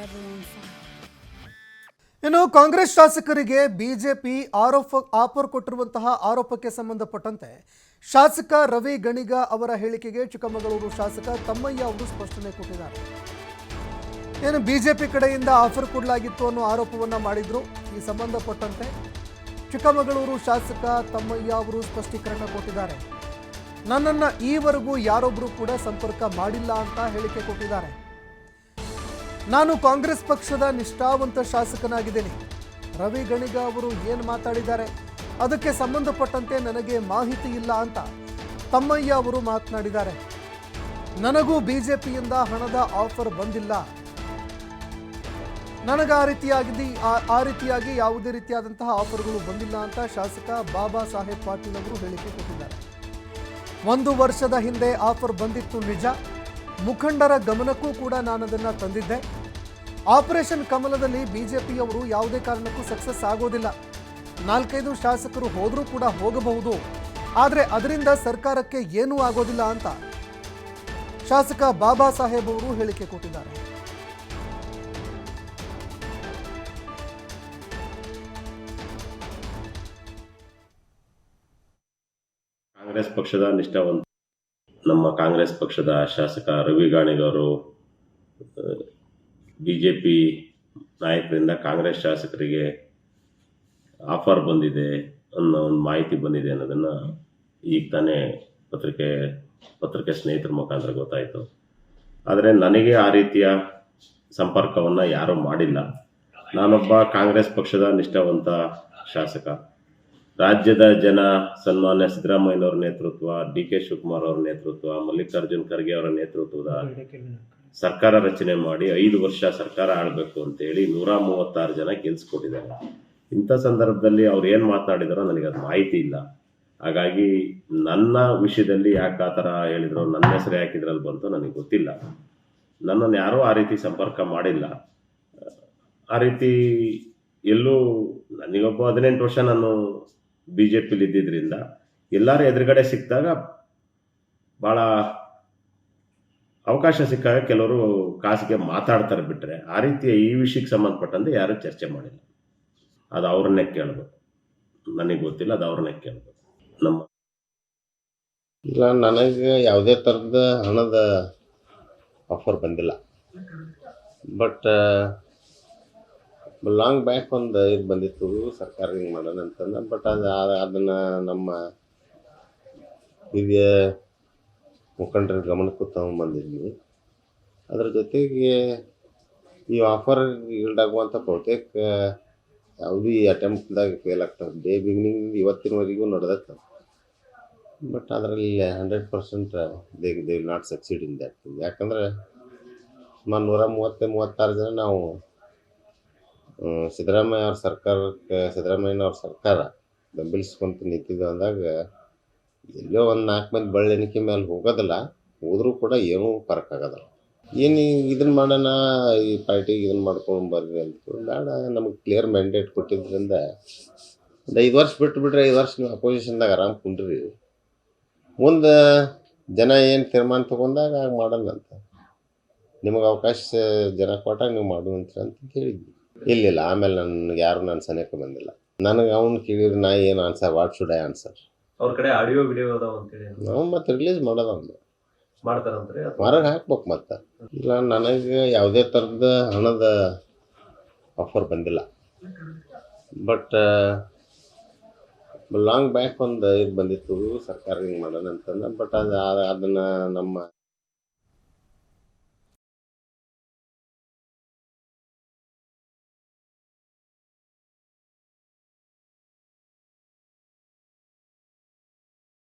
everyone fine. ಇನ್ನು ಕಾಂಗ್ರೆಸ್ ಶಾಸಕರಿಗೆ BJP offer ಕೊಟ್ಟಿರುವಂತಹ ಆರೋಪಕ್ಕೆ ಸಂಬಂಧಪಟ್ಟಂತೆ ಶಾಸಕ ರವಿ ಗಣಿಗ ಅವರ ಹೇಳಿಕೆಗೆ ಚಿಕ್ಕಮಗಳೂರು ಶಾಸಕ ತಮ್ಮಯ್ಯ ಅವರು ಸ್ಪಷ್ಟನೆ ಕೊಟ್ಟಿದ್ದಾರೆ. ಏನು ಬಿಜೆಪಿ ಕಡೆಯಿಂದ ಆಫರ್ ಕೊಡಲಾಗಿತ್ತು ಅನ್ನೋ ಆರೋಪವನ್ನ ಮಾಡಿದ್ರು. ಈ ಸಂಬಂಧಪಟ್ಟಂತೆ ಚಿಕ್ಕಮಗಳೂರು ಶಾಸಕ ತಮ್ಮಯ್ಯ ಅವರು ಸ್ಪಷ್ಟೀಕರಣ ಕೊಟ್ಟಿದ್ದಾರೆ. ನನ್ನನ್ನು ಈವರೆಗೂ ಯಾರೊಬ್ಬರು ಕೂಡ ಸಂಪರ್ಕ ಮಾಡಿಲ್ಲ ಅಂತ ಹೇಳಿಕೆ ಕೊಟ್ಟಿದ್ದಾರೆ. ನಾನು ಕಾಂಗ್ರೆಸ್ ಪಕ್ಷದ ನಿಷ್ಠಾವಂತ ಶಾಸಕನಾಗಿದ್ದೇನೆ. ರವಿ ಗಣಿಗ ಅವರು ಏನು ಮಾತಾಡಿದ್ದಾರೆ ಅದಕ್ಕೆ ಸಂಬಂಧಪಟ್ಟಂತೆ ನನಗೆ ಮಾಹಿತಿ ಇಲ್ಲ ಅಂತ ತಮ್ಮಯ್ಯ ಅವರು ಮಾತನಾಡಿದ್ದಾರೆ. ನನಗೂ ಬಿಜೆಪಿಯಿಂದ ಹಣದ ಆಫರ್ ಬಂದಿಲ್ಲ. ನನಗೆ ಆ ರೀತಿಯಾಗಿ ಯಾವುದೇ ರೀತಿಯಾದಂತಹ ಆಫರ್ಗಳು ಬಂದಿಲ್ಲ ಅಂತ ಶಾಸಕ ಬಾಬಾ ಸಾಹೇಬ್ ಪಾಟೀಲ್ ಅವರು ಹೇಳಿಕೆ ಕೊಟ್ಟಿದ್ದಾರೆ. 1 ವರ್ಷದ ಹಿಂದೆ ಆಫರ್ ಬಂದಿತ್ತು ನಿಜ. ಮುಖಂಡರ ಗಮನಕ್ಕೂ ಕೂಡ ನಾನು ಅದನ್ನು ತಂದಿದ್ದೆ. ಆಪರೇಷನ್ ಕಮಲದಲ್ಲಿ ಬಿಜೆಪಿಯವರು ಯಾವುದೇ ಕಾರಣಕ್ಕೂ ಸಕ್ಸಸ್ ಆಗೋದಿಲ್ಲ. 4-5 ಶಾಸಕರು ಹೋದರೂ ಕೂಡ ಹೋಗಬಹುದು, ಆದರೆ ಅದರಿಂದ ಸರ್ಕಾರಕ್ಕೆ ಏನೂ ಆಗೋದಿಲ್ಲ ಅಂತ ಶಾಸಕ ಬಾಬಾ ಸಾಹೇಬ್ ಅವರು ಹೇಳಿಕೆ ಕೊಟ್ಟಿದ್ದಾರೆ. ಕಾಂಗ್ರೆಸ್ ಪಕ್ಷದ ನಿಷ್ಠಾವಂತ ನಮ್ಮ ಕಾಂಗ್ರೆಸ್ ಪಕ್ಷದ ಶಾಸಕ ರವಿ ಗಣಿಗ ಅವರು ಬಿಜೆಪಿ ನಾಯಕರಿಂದ ಕಾಂಗ್ರೆಸ್ ಶಾಸಕರಿಗೆ ಆಫರ್ ಬಂದಿದೆ ಅನ್ನೋ ಒಂದು ಮಾಹಿತಿ ಬಂದಿದೆ ಅನ್ನೋದನ್ನು ಈಗ ತಾನೇ ಪತ್ರಿಕೆ ಸ್ನೇಹಿತರ ಮುಖಾಂತರ ಗೊತ್ತಾಯಿತು. ಆದರೆ ನನಗೆ ಆ ರೀತಿಯ ಸಂಪರ್ಕವನ್ನು ಯಾರೂ ಮಾಡಿಲ್ಲ. ನಾನೊಬ್ಬ ಕಾಂಗ್ರೆಸ್ ಪಕ್ಷದ ನಿಷ್ಠಾವಂತ ಶಾಸಕ. ರಾಜ್ಯದ ಜನ ಸನ್ಮಾನ್ಯ ಸಿದ್ದರಾಮಯ್ಯನವರ ನೇತೃತ್ವ, DK ಶಿವಕುಮಾರ್ ಅವರ ನೇತೃತ್ವ, ಮಲ್ಲಿಕಾರ್ಜುನ್ ಖರ್ಗೆ ಅವರ ನೇತೃತ್ವದ ಸರ್ಕಾರ ರಚನೆ ಮಾಡಿ 5 ವರ್ಷ ಸರ್ಕಾರ ಆಳಬೇಕು ಅಂತೇಳಿ 136 ಜನ ಗೆಲ್ಸ್ಕೊಟ್ಟಿದ್ದಾರೆ. ಇಂಥ ಸಂದರ್ಭದಲ್ಲಿ ಅವ್ರು ಏನು ಮಾತನಾಡಿದಾರೋ ನನಗೆ ಅದು ಮಾಹಿತಿ ಇಲ್ಲ. ಹಾಗಾಗಿ ನನ್ನ ವಿಷಯದಲ್ಲಿ ಯಾಕೆ ಆ ಥರ ಹೇಳಿದ್ರು, ನನ್ನ ಹೆಸರು ಯಾಕೆ ಇದ್ರಲ್ಲಿ ಬಂತು ನನಗೆ ಗೊತ್ತಿಲ್ಲ. ನನ್ನನ್ನು ಯಾರೂ ಆ ರೀತಿ ಸಂಪರ್ಕ ಮಾಡಿಲ್ಲ. ಆ ರೀತಿ ಎಲ್ಲೂ ನನಗೊಬ್ಬ 18 ವರ್ಷ ನಾನು BJPಲಿ ಇದ್ದಿದ್ದರಿಂದ ಎಲ್ಲರೂ ಎದುರುಗಡೆ ಸಿಕ್ಕಿದಾಗ ಭಾಳ ಅವಕಾಶ ಸಿಕ್ಕಾಗ ಕೆಲವರು ಕಾಸಿಗೆ ಮಾತಾಡ್ತಾರೆ ಬಿಟ್ಟರೆ ಆ ರೀತಿಯ ಈ ವಿಷಯಕ್ಕೆ ಸಂಬಂಧಪಟ್ಟಂತೆ ಯಾರೂ ಚರ್ಚೆ ಮಾಡಿಲ್ಲ. ಅದು ಅವ್ರನ್ನೇ ಕೇಳಬೇಕು. ನನಗೆ ಗೊತ್ತಿಲ್ಲ, ಅದು ಅವ್ರನ್ನೇ ಕೇಳಬೇಕು. ಇಲ್ಲ, ನನಗೆ ಯಾವುದೇ ಥರದ ಹಣದ ಆಫರ್ ಬಂದಿಲ್ಲ. ಬಟ್ ಲಾಂಗ್ ಬ್ಯಾಕ್ ಒಂದು ಇದು ಬಂದಿತ್ತು, ಸರ್ಕಾರ ಹಿಂಗೆ ಮಾಡೋಣ ಅಂತಂದ. ಬಟ್ ಅದನ್ನು ನಮ್ಮ ಹಿರಿಯ ಮುಖಂಡರ ಗಮನಕ್ಕೂ ತಗೊಂಡ್ಬಂದಿದ್ವಿ. ಅದ್ರ ಜೊತೆಗೆ ಈ ಆಫರ್ ಈಲ್ಡ್ ಆಗುವಂಥ ಬಹುತೇಕ ಯಾವುದೂ ಈ ಅಟೆಂಪ್ಟ್ದಾಗ ಫೇಲ್ ಆಗ್ತದೆ. ಡೇ ಬಿಗಿನಿಂಗ್ ಇವತ್ತಿನವರೆಗೂ ನಡೆದತ್ತೆ. ಬಟ್ ಅದರಲ್ಲಿ 100% they will not succeed in that. ಯಾಕಂದರೆ ಸುಮಾರು 136 ಜನ ನಾವು ಸಿದ್ದರಾಮಯ್ಯನವ್ರ ಸರ್ಕಾರ ಬೆಂಬಲಿಸ್ಕೊಂತ ನಿಂತಿದ್ದು ಅಂದಾಗ ಎಲ್ಲೋ ಒಂದು 4 ಮಂದಿ ಬಳ್ಳೆಣಿಕೆ ಮೇಲೆ ಹೋಗೋದಿಲ್ಲ. ಹೋದರೂ ಕೂಡ ಏನೂ ಫರಕ್ ಆಗೋದಿಲ್ಲ. ಏನು ಇದನ್ನು ಮಾಡೋಣ, ಈ ಪಾರ್ಟಿಗೆ ಇದನ್ನು ಮಾಡ್ಕೊಂಡು ಬರ್ರಿ ಅಂತ ಬೇಡ. ನಮಗೆ ಕ್ಲಿಯರ್ ಮ್ಯಾಂಡೇಟ್ ಕೊಟ್ಟಿದ್ದರಿಂದ ಒಂದು 5 ವರ್ಷ ಬಿಟ್ಟುಬಿಟ್ರೆ 5 ವರ್ಷ ನೀವು ಅಪೋಸಿಷನ್ದಾಗ ಆರಾಮ್ ಕುಂಡ್ರಿ. ಮುಂದೆ ಜನ ಏನು ತೀರ್ಮಾನ ತೊಗೊಂಡಾಗ ಆಗ ಮಾಡೋಣ ಅಂತ. ನಿಮಗೆ ಅವಕಾಶ ಜನ ಕೊಟ್ಟಾಗ ನೀವು ಮಾಡುವಂತ ಅಂತ ಹೇಳಿದ್ವಿ. ಇಲ್ಲ, ಆಮೇಲೆ ನನಗೆ ಯಾರು ನನ್ನ ಸನಿಹಕ್ಕೆ ಬಂದಿಲ್ಲ. ನನಗೆ ಅವ್ನು ಕೇಳಿದ್ರೆ ನಾ ಏನು answer, what should I answer? ಅವ್ರ ಕಡೆ ಆಡಿಯೋ ವಿಡಿಯೋ ಅದಾವ ಅಂತೇಳಿ ನಾವು ಮತ್ತೆ ರಿಲೀಸ್ ಮಾಡೋದು ಅವ್ನು ಮಾಡ್ತಾರಂದ್ರೆ ಹೊರಗೆ ಹಾಕ್ಬೇಕು. ಮತ್ತೆ ಇಲ್ಲ, ನನಗೆ ಯಾವುದೇ ಥರದ ಹಣದ ಆಫರ್ ಬಂದಿಲ್ಲ. ಬಟ್ ಲಾಂಗ್ ಬ್ಯಾಕ್ ಒಂದು ಇದು ಬಂದಿತ್ತು, ಸರ್ಕಾರ ಹಿಂಗೆ ಮಾಡೋಣ ಅಂತಂದ. ಬಟ್ ಅದನ್ನು ನಮ್ಮ